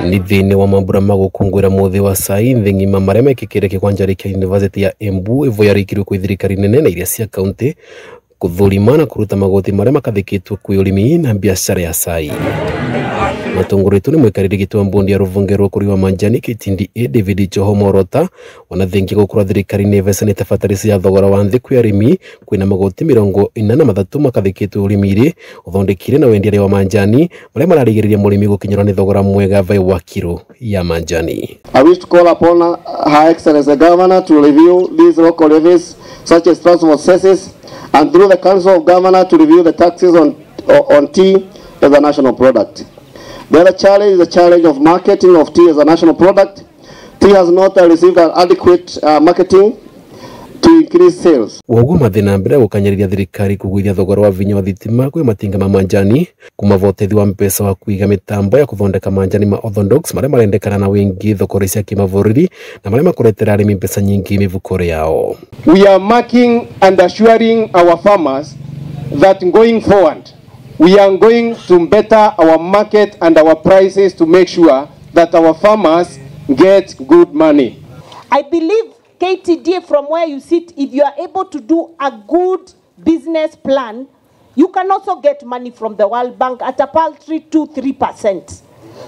Ni thini wa mambura ma gukungwira muthi wa cai nthi ng'ima maria mekikire kiwanja kia University ya Embu ivo yarikirwe kwi thirikari nene na iria cia kaunti kuthurima na kuruta magoti maria makathikitwe kwi urimi na biashara ya cai. Atongoria ni mwikariri gitwa mbundi ya ruvungerwo kuri wa Macani KTDA David Ichoho morota wanathengia gukura thirikari ni mbeca ni tafatarisi ya thogora wa nthi kwi arimi kwina magoti 43 makathikitwe urimi-ri uthondeki-ini na wendia wa Macani maria mararigiriria murimi gukinyirwa ni thogora mwega vai wa kilo ya Macani. I wish to call upon Her Excellency the Governor to review these local levies such as transport cesses and through the Council of Governor to review the taxes on tea as a national product. The other challenge is the challenge of marketing of tea as a national product. Tea has not received an adequate marketing to increase sales. Woguo mathina mbere gukanyiriria thirikari kugwithia thogora wa vinya wa thitima kwi Matinga ma Macani kuma votethi wa mbeca wa kuiga mitambo ya kuthondeka Macani ma Orthodox maria marendekana na wingi thokori cia kimavuriri na maria makuretera arimi mbeca nyingi mivukore yao. We are marking and assuring our farmers that going forward we are going to better our market and our prices to make sure that our farmers get good money. I believe KTDA, from where you sit, if you are able to do a good business plan, you can also get money from the World Bank at a paltry 2-3%.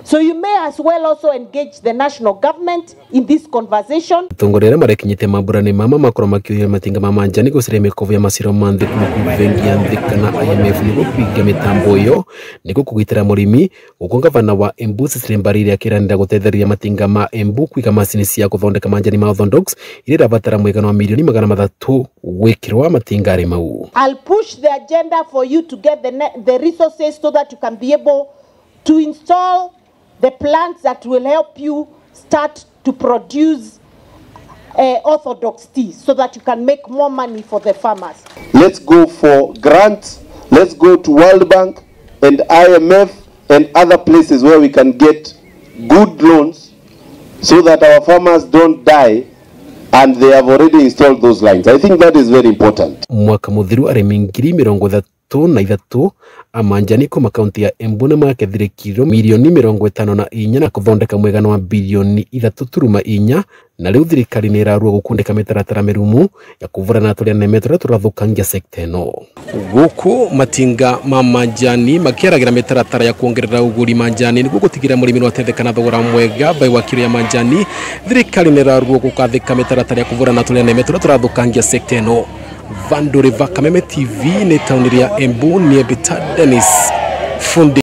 So you may as well also engage the national government in this conversation. Atongoria marekinyite mambura ni mama makoro makiuria Matinga ma Macani guciria mikovo ya masiro manthe kuvengia nthi kana IMF ni gupiga mitambo yo ni gukugitira murimi uko ngabana wa Embu Cecily Mbarire akiranira gutetheria Matinga ma Embu kuiga macini cia kuthondeka Macani ma Orthodox iria rabatara mwigana wa milioni 300 gwikirwa Matinga ari mau. I'll push the agenda for you to get the resources so that you can be able to install the plants that will help you start to produce Orthodox tea so that you can make more money for the farmers. Let's go for grants. Let's go to World Bank and IMF and other places where we can get good loans so that our farmers don't die and they have already installed those lines. I think that is very important. Mwaka muthiru arimi ngiri 33 a Macani kuma kaunti ya Embu na makethirikirwo milioni 54 na kuthondeka mwegano wa bilioni 3.4 na riu thirikari ni irarua gukundika mitaratara mirumu ya kuvurana turia neme turia turathukangia sekta ino. Guku Matinga ma Macani makiaragira mitaratara ya kuongerera uguri Macani ni gutigira murimi no tethekana thogora mwega vai wa kilo ya Macani. Thirikari ni irarua gukathika mitaratara ya kuvurana turia neme turia turathukangia sekta ino. Vandore va Kameme TV ni tauniria Embu ni Ebita Dennis Fundi.